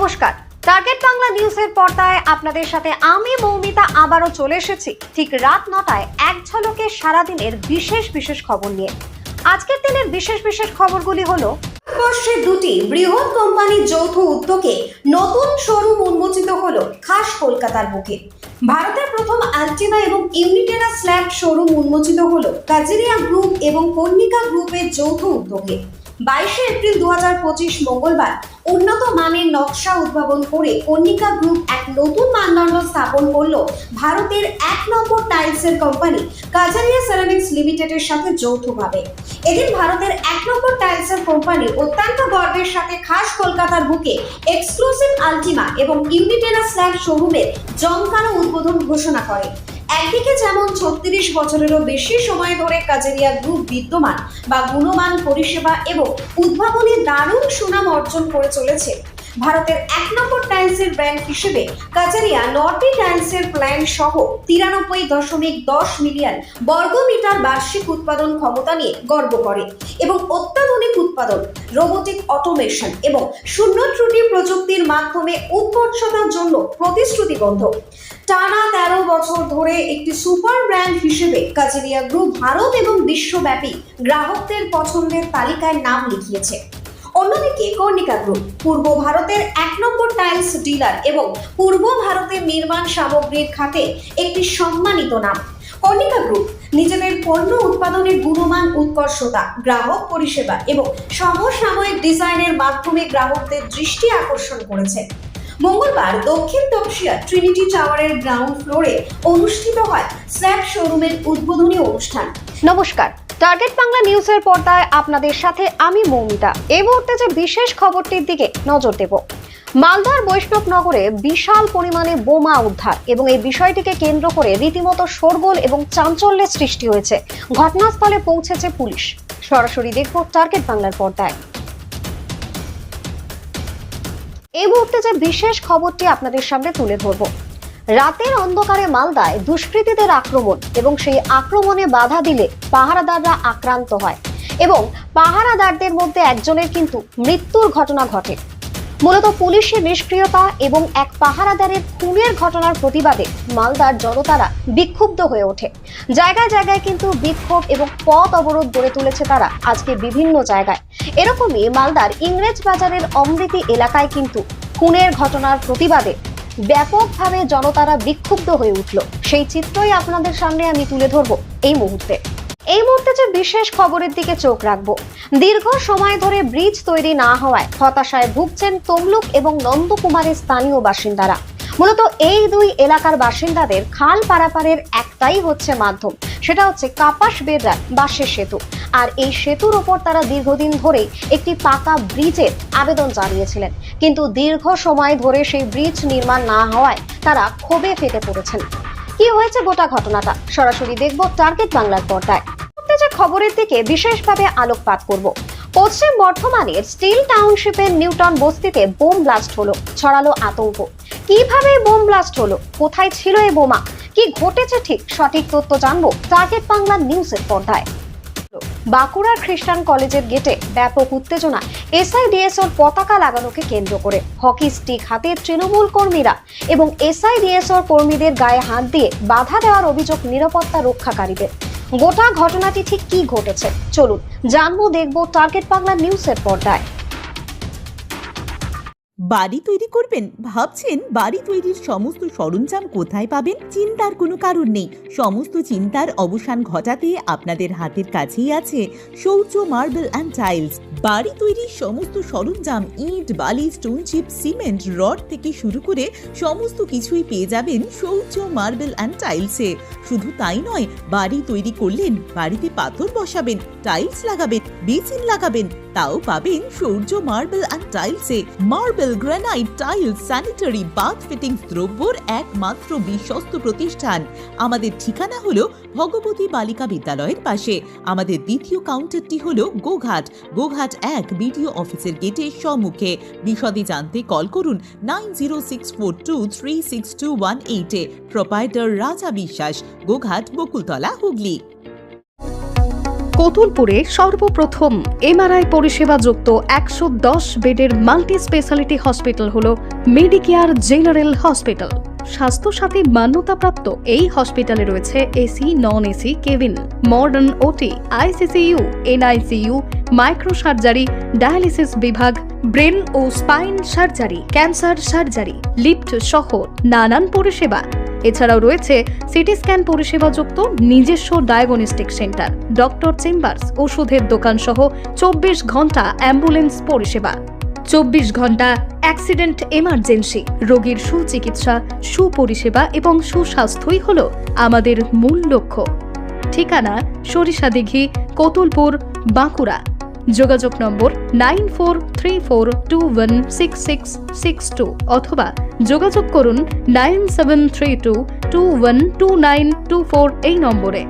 নমস্কার, টার্গেট বাংলা নিউজের পর্দায় আপনাদের সাথে আমি মৌমিতা আবারও চলে এসেছি ঠিক রাত 9টায় এক ঝলকে সারাদিনের বিশেষ খবর নিয়ে। আজকের দিনের বিশেষ খবরগুলি হলো, ভারতবর্ষে দুটি বৃহৎ কোম্পানির যৌথ উদ্যোগে নতুন শোরুম উন্মোচিত হলো খাস কলকাতার বুকে। ভারতের প্রথম আল্টিমা এবং ইউনিটেরা স্ল্যাব শোরুম উন্মোচিত হলো কাজেরিয়া গ্রুপ এবং কর্ণিকা গ্রুপের যৌথ উদ্যোগে। 22 এপ্রিল 2025 মঙ্গলবার উন্নত মানের নকশা উদ্ভাবন করে কর্ণিকা গ্রুপ এক নতুন মানদণ্ড স্থাপন করলো ভারতের 1 নম্বর টাইলসের কোম্পানি কাজারিয়া সেরামিক্স লিমিটেডের সাথে যৌথভাবে। এদিন ভারতের 1 নম্বর টাইলসের কোম্পানি অত্যন্ত গর্বের সাথে খাস কলকাতার বুকে এক্সক্লুসিভ আল্টিমা এবং ইউনিটেরা স্ল্যাব শোরুমের জমকানো উদ্বোধন ঘোষণা করে। একদিকে যেমন 36 বছরেরও বেশি সময় ধরে কাজেরিয়া গ্রুপ বিদ্যমান বা গুণমান পরিষেবা এবং উদ্ভাবনী দারুণ সুনাম অর্জন করে চলেছে, ভারতের 1 নম্বর টাইলসের ব্র্যান্ড হিসেবে কাজেরিয়া নর্টি টাইলসের প্ল্যান্ট সহ 93.10 মিলিয়ন বর্গমিটার বার্ষিক উৎপাদন ক্ষমতা নিয়ে গর্ব করে এবং অত্যাধুনিক উৎপাদন, রোবোটিক অটোমেশন এবং শূন্য ত্রুটি প্রযুক্তির মাধ্যমে উৎকর্ষতার জন্য প্রতিশ্রুতিবদ্ধ। টানা 13 বছর ধরে একটি সুপার ব্র্যান্ড হিসেবে কাজেরিয়া গ্রুপ ভারত এবং বিশ্বব্যাপী গ্রাহকদের পছন্দের তালিকায় নাম লিখিয়েছে। অন্যদিকে কর্ণিকা গ্রুপ পূর্ব ভারতের 1 নম্বর টাইলস ডিলার এবং পূর্ব ভারতের নির্মাণ সামগ্রীর খাতে একটি সম্মানিত নাম। কর্ণিকা গ্রুপ নিজেদের পণ্য উৎপাদনের গুণমান, উৎকর্ষতা, গ্রাহক পরিষেবা এবং সমসাময়িক ডিজাইনের মাধ্যমে গ্রাহকদের দৃষ্টি আকর্ষণ করেছে। মঙ্গলবার দক্ষিণ তপসিয়া ট্রিনিটি টাওয়ারের গ্রাউন্ড ফ্লোরে অনুষ্ঠিত হয় স্ল্যাব শোরুমের উদ্বোধনী অনুষ্ঠান। নমস্কার, টার্গেট বাংলা নিউজের পর্দায় আপনাদের সাথে আমি মৌমিতা। এই মুহূর্তে যে বিশেষ খবরটির দিকে নজর দেব। মালদার বৈষ্ণবনগরে বিশাল পরিমাণে বোমা উদ্ধার এবং এই বিষয়টিকে কেন্দ্র করে রীতিমতো শোরগোল এবং চাঞ্চল্যের সৃষ্টি হয়েছে। ঘটনাস্থলে পৌঁছেছে পুলিশ। সরাসরি দেখব টার্গেট বাংলার পর্দায়। এই মুহূর্তে যে বিশেষ খবরটি আপনাদের সামনে তুলে ধরব। রাতের অন্ধকারে মালদায় দুষ্কৃতীদের আক্রমণ এবং সেই আক্রমণে বাধা দিলে পাহারাদাররা আক্রান্ত হয় এবং পাহারাদারদের মধ্যে একজনের কিন্তু মৃত্যুর ঘটনা ঘটে। মূলত পুলিশের নিষ্ক্রিয়তা এবং এক পাহারাদারের খুনের ঘটনার প্রতিবাদে মালদার জনতারা বিক্ষুব্ধ হয়ে ওঠে। জায়গায় কিন্তু বিক্ষোভ এবং পথ অবরোধ গড়ে তুলেছে তারা আজকে বিভিন্ন জায়গায়। এরকমই মালদার ইংরেজ বাজারের অমৃতি এলাকায় কিন্তু খুনের ঘটনার প্রতিবাদে ব্যাপকভাবে জনতারা বিক্ষুব্ধ হয়ে উঠল। সেই চিত্রই আপনাদের সামনে আমি তুলে ধরবো এই মুহূর্তে যে বিশেষ খবরের দিকে চোখ রাখবো। দীর্ঘ সময় ধরে ব্রিজ তৈরি না হওয়ায় হতাশায় ভুগছেন তমলুক এবং নন্দকুমারের স্থানীয় বাসিন্দারা। মূলত এই দুই এলাকার বাসিন্দাদের খাল পারাপারের একটাই হচ্ছে মাধ্যম, সেটা হচ্ছে কাপাস বেড়ার বাঁশের সেতু। আর এই সেতুর ওপর তারা দীর্ঘদিন ধরেই একটি পাকা ব্রিজের আবেদন জানিয়েছিলেন, কিন্তু দীর্ঘ সময় ধরে সেই ব্রিজ নির্মাণ না হওয়ায় তারা ক্ষোভে ফেটে পড়েছেন। কি হয়েছে গোটা ঘটনাটা সরাসরি দেখব টার্গেট বাংলার পর্দায়। যে খবরের দিকে বিশেষভাবে আলোকপাত করব। পশ্চিম বর্ধমানের স্টিল টাউনশিপের নিউটন বস্তিতে বোম ব্লাস্ট হলো, ছড়ালো আতঙ্ক। কিভাবে বোম ব্লাস্ট হলো, কোথায় ছিল এই বোমা, কি ঘটেছে ঠিক সঠিক তথ্য জানবো টার্গেট বাংলা নিউজের পর্দায়। বাঁকুড়ার খ্রিস্টান কলেজের গেটে ব্যাপক উত্তেজনা এসআইডিএসওর পতাকা লাগানোকে কেন্দ্র করে। হকি স্টিক হাতে তৃণমূল কর্মীরা এবং এসআইডিএসওর কর্মীদের গায়ে হাত দিয়ে বাধা দেওয়ার অভিযোগ নিরাপত্তা রক্ষাকারীদের। গোটা ঘটনাটি ঠিক কি ঘটেছে চলুন জানবো, দেখবো টার্গেট বাংলা নিউজের পর্দায়। বাড়ি তৈরি করবেন, ভাবছেন বাড়ি তৈরির সমস্ত সরঞ্জাম কোথায় পাবেন? চিন্তার কোনো কারণ নেই। সমস্ত চিন্তার অবসান ঘটাতে আপনাদের হাতের কাছেই আছে শৌর্য মার্বেল অ্যান্ড টাইলস। বাড়ি তৈরির সমস্ত সরঞ্জাম, ইট, বালি, স্টোন চিপ, সিমেন্ট, রড থেকে শুরু করে সমস্ত কিছুই পেয়ে যাবেন শৌর্য মার্বেল অ্যান্ড টাইলসে। শুধু তাই নয়, বাড়ি তৈরি করলেন, বাড়িতে পাথর বসাবেন, টাইলস লাগাবেন, বেসিন লাগাবেন, তাও পাবেন শৌর্য মার্বেল অ্যান্ড টাইলসে। Marble, granite, tiles, sanitary, bath fittings দ্রব্যর একমাত্র বিশ্বস্ত প্রতিষ্ঠান। আমাদের ঠিকানা হলো ভগবতী বালিকা বিদ্যালয়ের পাশে। আমাদের দ্বিতীয় কাউন্টারটি হলো গোঘাট 1 বিডিও অফিসের গেটের সম্মুখে। বিশদে জানতে কল করুন 9064236218 প্রোপাইটার রাজা বিশ্বাস, গোঘাট, বকুলতলা, হুগলি। কোতুলপুরে সর্বপ্রথম এমআরআই পরিষেবা যুক্ত 110 বেডের মাল্টি স্পেশালিটি হসপিটাল হল মেডিকেয়ার জেনারেল হসপিটাল। স্বাস্থ্যসাথী মান্যতাপ্রাপ্ত এই হসপিটালে রয়েছে AC, non AC cabin, modern OT, ICCU, NICU, micro surgery, dialysis বিভাগ, ব্রেন ও spine surgery, cancer surgery, lift সহ নানান পরিষেবা। এছাড়াও রয়েছে সিটি স্ক্যান পরিষেবা যুক্ত নিজস্ব ডায়াগনস্টিক সেন্টার, ডক্টর চেম্বার্স, ওষুধের দোকান সহ 24 ঘন্টা অ্যাম্বুলেন্স পরিষেবা। 24 ঘন্টা অ্যাক্সিডেন্ট এমার্জেন্সি, রোগীর সুচিকিৎসা, সুপরিষেবা এবং সুস্বাস্থ্যই হল আমাদের মূল লক্ষ্য। ঠিকানা সরিষাদিঘি, কোতুলপুর, বাঁকুড়া। যোগাযোগ নম্বর 9434216662 অথবা যোগাযোগ করুন 9732212924 এই নম্বরে।